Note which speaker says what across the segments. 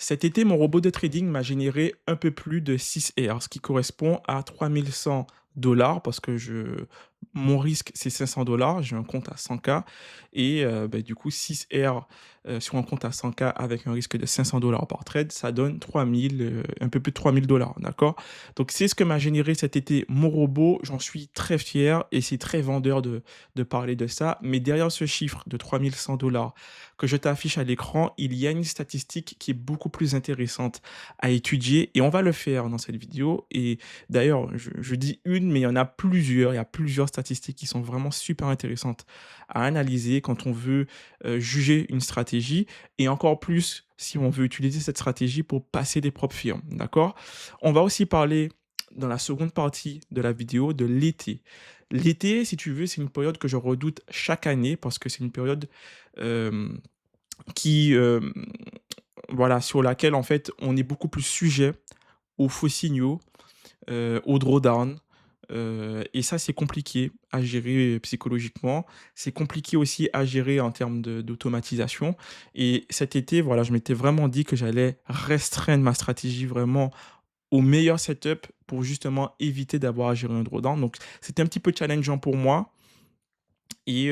Speaker 1: Cet été, mon robot de trading m'a généré un peu plus de 6 R, ce qui correspond à 3 100 $ parce que mon risque, c'est 500 $. J'ai un compte à 100 K et du coup, 6 R sur un compte à 100 K avec un risque de 500 $ par trade, ça donne 3000, un peu plus de 3000 $, d'accord? Donc, c'est ce que m'a généré cet été mon robot. J'en suis très fier et c'est très vendeur de parler de ça. Mais derrière ce chiffre de 3 100 $ que je t'affiche à l'écran, il y a une statistique qui est beaucoup plus intéressante à étudier et on va le faire dans cette vidéo. Et d'ailleurs, je dis une, mais il y en a plusieurs. Il y a plusieurs statistiques qui sont vraiment super intéressantes à analyser quand on veut juger une stratégie et encore plus si on veut utiliser cette stratégie pour passer des propres firmes. D'accord? On va aussi parler dans la seconde partie de la vidéo de l'été. L'été, si tu veux, c'est une période que je redoute chaque année parce que c'est une période euh, qui, voilà, sur laquelle, en fait, on est beaucoup plus sujet aux faux signaux, au drawdown, et ça, c'est compliqué à gérer psychologiquement. C'est compliqué aussi à gérer en termes d'automatisation et cet été, voilà, je m'étais vraiment dit que j'allais restreindre ma stratégie vraiment au meilleur setup pour justement éviter d'avoir à gérer un drawdown. Donc c'était un petit peu challengeant pour moi et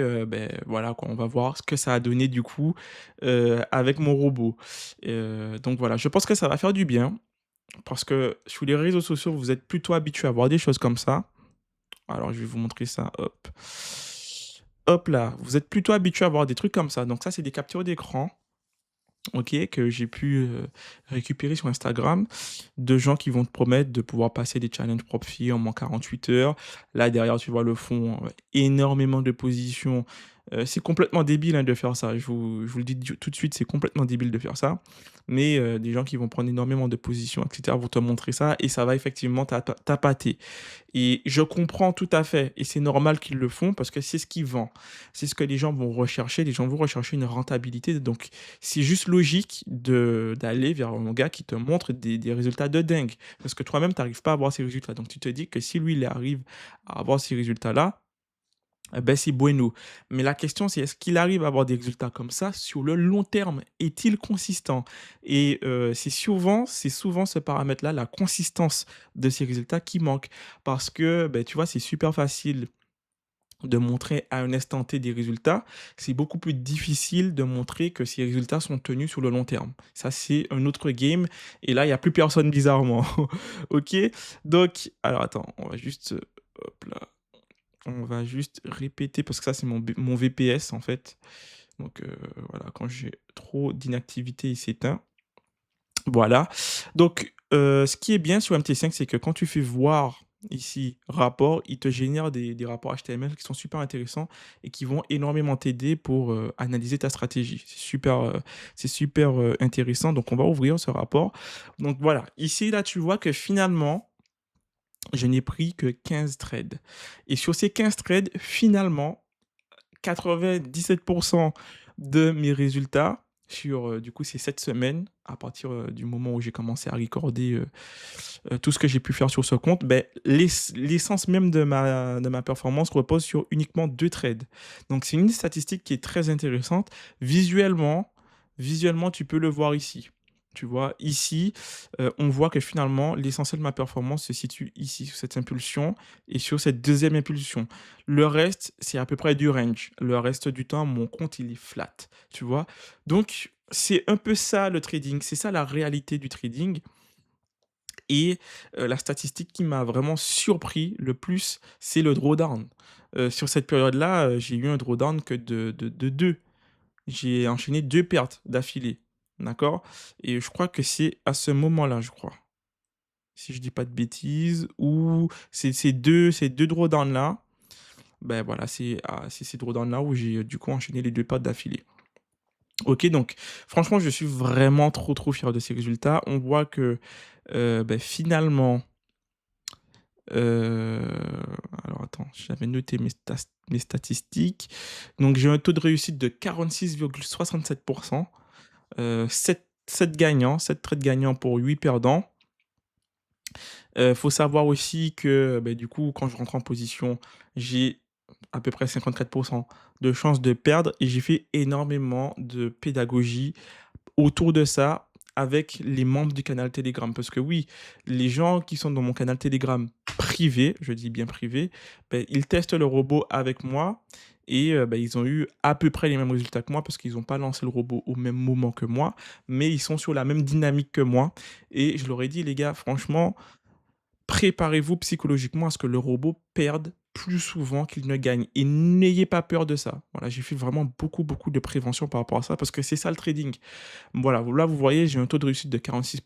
Speaker 1: voilà quoi, on va voir ce que ça a donné du coup, avec mon robot. Donc voilà, je pense que ça va faire du bien parce que sur les réseaux sociaux, vous êtes plutôt habitués à voir des choses comme ça. Alors je vais vous montrer ça, hop. Hop là, vous êtes plutôt habitués à voir des trucs comme ça. Donc ça, c'est des captures d'écran. OK, que j'ai pu, récupérer sur Instagram, de gens qui vont te promettre de pouvoir passer des challenges propres firmes en 48 heures. Là, derrière, tu vois le fond, énormément de positions. C'est complètement débile, hein, de faire ça. Je vous le dis tout de suite, c'est complètement débile de faire ça. Mais, des gens qui vont prendre énormément de positions et cetera vont te montrer ça et ça va effectivement t'appâter. Et je comprends tout à fait et c'est normal qu'ils le font parce que c'est ce qui vend. C'est ce que les gens vont rechercher, les gens vont rechercher une rentabilité donc c'est juste logique d'aller vers un gars qui te montre des résultats de dingue. Parce que toi-même, tu arrives pas à avoir ces résultats. Donc tu te dis que si lui, il arrive à avoir ces résultats-là, eh beh, c'est bueno. Mais la question, c'est est-ce qu'il arrive à avoir des résultats comme ça sur le long terme? Est-il consistant? Et c'est souvent ce paramètre-là, la consistance de ces résultats qui manque. Parce que, beh, tu vois, c'est super facile de montrer à un instant T des résultats. C'est beaucoup plus difficile de montrer que ces résultats sont tenus sur le long terme. Ça, c'est un autre game et là, il y a plus personne bizarrement. OK? Donc alors attends, on va juste, hop là, on va juste répéter parce que ça, c'est mon VPS, en fait. Donc voilà, quand j'ai trop d'inactivité, il s'éteint. Voilà. Donc ce qui est bien sur MT5, c'est que quand tu fais voir ici «rapport», il te génère des rapports HTML qui sont super intéressants et qui vont énormément t'aider pour, analyser ta stratégie. C'est super intéressant. Donc on va ouvrir ce rapport. Donc voilà, ici, là, tu vois que finalement je n'ai pris que 15 trades et sur ces 15 trades, finalement, 97 de mes résultats sur, du coup, ces 7 semaines, à partir, du moment où j'ai commencé à recorder, tout ce que j'ai pu faire sur ce compte, beh, l'essence même de ma performance repose sur uniquement 2 trades. Donc c'est une statistique qui est très intéressante. Visuellement, tu peux le voir ici. Tu vois? Ici, on voit que finalement l'essentiel de ma performance se situe ici, sur cette impulsion et sur cette deuxième impulsion. Le reste, c'est à peu près du range. Le reste du temps, mon compte, il est flat, tu vois? Donc c'est un peu ça le trading, c'est ça la réalité du trading et la statistique qui m'a vraiment surpris le plus, c'est le drawdown. Sur cette période-là, j'ai eu un drawdown que de 2. J'ai enchaîné 2 pertes d'affilée, d'accord? Et je crois que c'est à ce moment-là, je crois, si je dis pas de bêtises ou ces deux drawdowns-là, ben voilà, c'est ces drawdowns-là où j'ai, du coup, enchaîné les 2 pertes d'affilée. OK, donc franchement, je suis vraiment trop, trop fier de ces résultats. On voit que, finalement, Heu, alors attends, j'avais noté mes statistiques. Donc j'ai un taux de réussite de 46,67 7 gagnants, 7 trades gagnants pour 8 perdants. Faut savoir aussi que, du coup, quand je rentre en position, j'ai à peu près 54 de chances de perdre et j'ai fait énormément de pédagogie autour de ça avec les membres du canal Telegram. Parce que oui, les gens qui sont dans mon canal Telegram privé, je dis bien privé, beh, ils testent le robot avec moi et bah, ils ont eu à peu près les mêmes résultats que moi parce qu'ils ont pas lancé le robot au même moment que moi, mais ils sont sur la même dynamique que moi et je leur ai dit: «Les gars, franchement, préparez-vous psychologiquement à ce que le robot perde plus souvent qu'il ne gagne et n'ayez pas peur de ça». Voilà, j'ai fait vraiment beaucoup, beaucoup de prévention par rapport à ça parce que c'est ça le trading. Voilà, là, vous voyez, j'ai un taux de réussite de 46.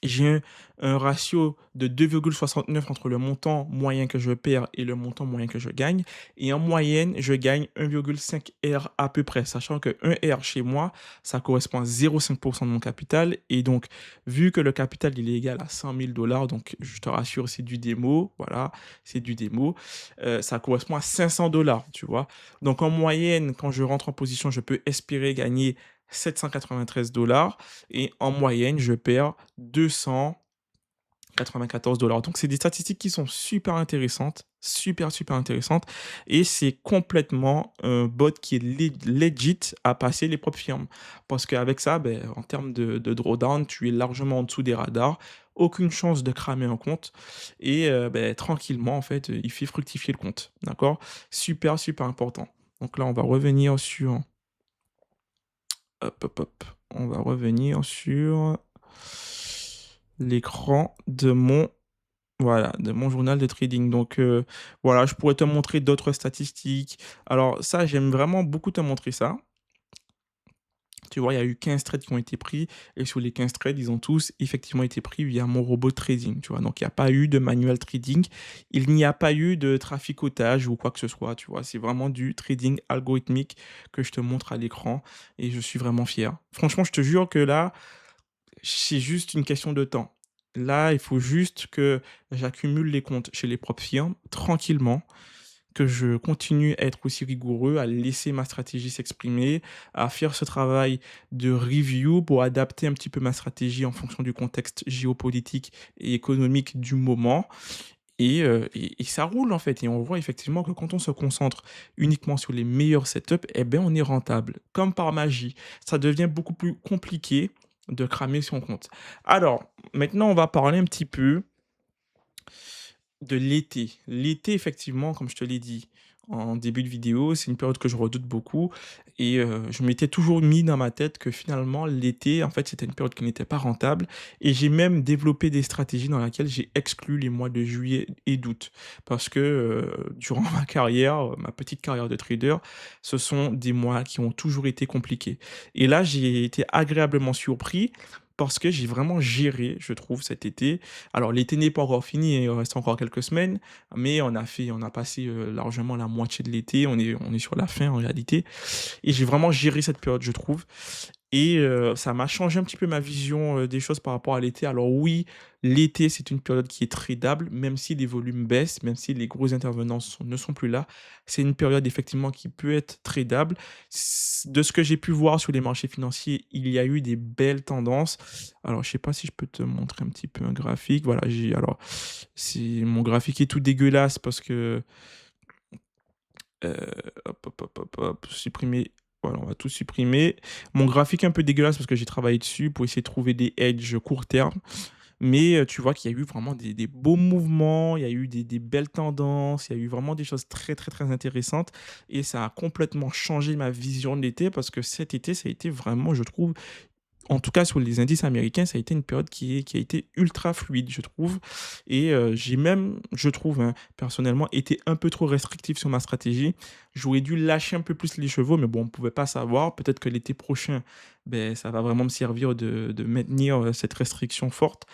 Speaker 1: J'ai un ratio de 2,69 entre le montant moyen que je perds et le montant moyen que je gagne et en moyenne, je gagne 1,5 R à peu près, sachant que 1 R chez moi, ça correspond à 0,5 de mon capital et donc vu que le capital, il est égal à 100 000 donc je te rassure, c'est du démo, voilà, c'est du démo, ça correspond à 500 tu vois? Donc en moyenne, quand je rentre en position, je peux espérer gagner 793 et en moyenne, je perds 294 Donc c'est des statistiques qui sont super intéressantes, super, super intéressantes et c'est complètement un bot qui est legit à passer les propres firmes. Parce qu'avec ça, beh, en termes de drawdown, tu es largement en dessous des radars, aucune chance de cramer un compte et beh, tranquillement, en fait, il fait fructifier le compte, d'accord? Super, super important. Donc là, on va revenir sur hop, hop, hop. On va revenir sur l'écran de mon voilà, de mon journal de trading. Donc, voilà, je pourrais te montrer d'autres statistiques. Alors ça, j'aime vraiment beaucoup te montrer ça. Tu vois, il y a eu 15 trades qui ont été pris et sur les 15 trades, ils ont tous effectivement été pris via mon robot trading, tu vois? Donc il y a pas eu de manual trading, il n'y a pas eu de traficotage ou quoi que ce soit, tu vois? C'est vraiment du trading algorithmique que je te montre à l'écran et je suis vraiment fier. Franchement, je te jure que là, c'est juste une question de temps. Là, il faut juste que j'accumule les comptes chez les propres firmes tranquillement, que je continue à être aussi rigoureux, à laisser ma stratégie s'exprimer, à faire ce travail de review pour adapter un petit peu ma stratégie en fonction du contexte géopolitique et économique du moment. Et ça roule en fait. Et on voit effectivement que quand on se concentre uniquement sur les meilleurs setups, eh ben on est rentable. Comme par magie. Ça devient beaucoup plus compliqué de cramer son compte. Alors, maintenant, on va parler un petit peu de l'été. L'été, effectivement, comme je te l'ai dit en début de vidéo, c'est une période que je redoute beaucoup et je m'étais toujours mis dans ma tête que finalement l'été, en fait, c'était une période qui n'était pas rentable et j'ai même développé des stratégies dans laquelle j'ai exclu les mois de juillet et d'août parce que, durant ma carrière, ma petite carrière de trader, ce sont des mois qui ont toujours été compliqués et là, j'ai été agréablement surpris parce que j'ai vraiment géré, je trouve, cet été. Alors l'été n'est pas encore fini, il reste encore quelques semaines, mais on a passé, largement la moitié de l'été, on est sur la fin en réalité et j'ai vraiment géré cette période, je trouve et ça m'a changé un petit peu ma vision, des choses par rapport à l'été. Alors oui, l'été, c'est une période qui est tradable, même si les volumes baissent, même si les gros intervenants ne sont plus là. C'est une période effectivement qui peut être tradable. De ce que j'ai pu voir sur les marchés financiers, il y a eu des belles tendances. Alors je sais pas si je peux te montrer un petit peu un graphique. Voilà, c'est mon graphique est tout dégueulasse parce que, Heu, hop, hop, hop, hop, hop, supprimer. Voilà, on va tout supprimer. Mon graphique est un peu dégueulasse parce que j'ai travaillé dessus pour essayer de trouver des edges court terme. Mais, tu vois qu'il y a eu vraiment des beaux mouvements, il y a eu des belles tendances, il y a eu vraiment des choses très, très, très intéressantes et ça a complètement changé ma vision de l'été parce que cet été, ça a été vraiment, je trouve, en tout cas, sur les indices américains, ça a été une période qui a été ultra fluide, je trouve et j'ai même, je trouve, hein, personnellement, été un peu trop restrictif sur ma stratégie. J'aurais dû lâcher un peu plus les chevaux, mais bon, on ne pouvait pas savoir. Peut-être que l'été prochain, ben ça va vraiment me servir de maintenir, cette restriction forte.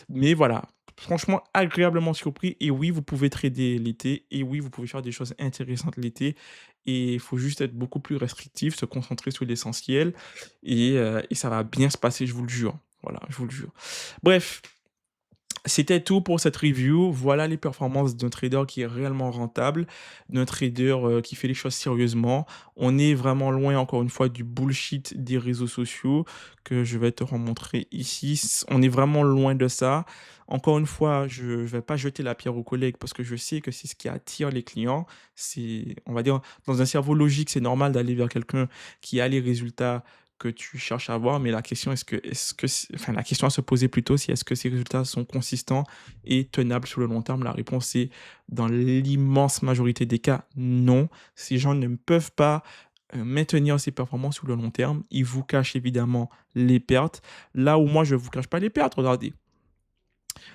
Speaker 1: Mais voilà, franchement agréablement surpris et oui, vous pouvez trader l'été et oui, vous pouvez faire des choses intéressantes l'été et il faut juste être beaucoup plus restrictif, se concentrer sur l'essentiel et ça va bien se passer, je vous le jure. Voilà, je vous le jure. Bref, c'était tout pour cette review. Voilà les performances d'un trader qui est réellement rentable, d'un trader, qui fait les choses sérieusement. On est vraiment loin, encore une fois, du bullshit des réseaux sociaux que je vais te remontrer ici. On est vraiment loin de ça. Encore une fois, je ne vais pas jeter la pierre aux collègues parce que je sais que c'est ce qui attire les clients. C'est, on va dire, dans un cerveau logique, c'est normal d'aller vers quelqu'un qui a les résultats que tu cherches à avoir, mais la question enfin, la question à se poser plutôt, c'est est-ce que ces résultats sont consistants et tenables sur le long terme? La réponse est dans l'immense majorité des cas, non. Ces gens ne peuvent pas, maintenir ces performances sur le long terme. Ils vous cachent évidemment les pertes. Là où moi je ne vous cache pas les pertes, regardez.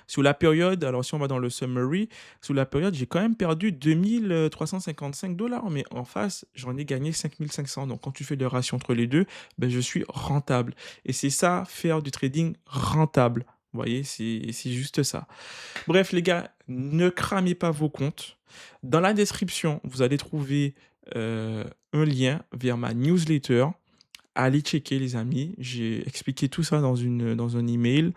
Speaker 1: Sur la période, alors si on va dans le summary, sur la période, j'ai quand même perdu 2 355 $, mais en face, j'en ai gagné 5 500. Donc quand tu fais le ratio entre les 2, ben, je suis rentable et c'est ça, faire du trading rentable. Vous voyez? C'est juste ça. Bref les gars, ne cramez pas vos comptes. Dans la description, vous allez trouver, un lien vers ma newsletter. Allez checker les amis, j'ai expliqué tout ça dans un email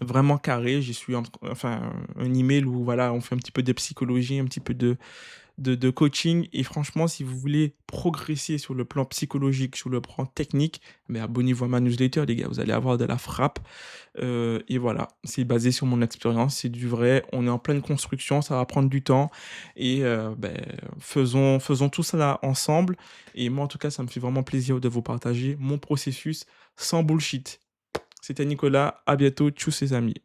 Speaker 1: vraiment carré. J'y suis enfin, un email où voilà, on fait un petit peu de psychologie, un petit peu de coaching et franchement, si vous voulez progresser sur le plan psychologique, sur le plan technique, mais abonnez-vous à ma newsletter les gars, vous allez avoir de la frappe, et voilà, c'est basé sur mon expérience, c'est du vrai. On est en pleine construction, ça va prendre du temps et faisons tout ça ensemble et moi, en tout cas, ça me fait vraiment plaisir de vous partager mon processus sans bullshit. C'était Nicolas, à bientôt, tchuss les amis.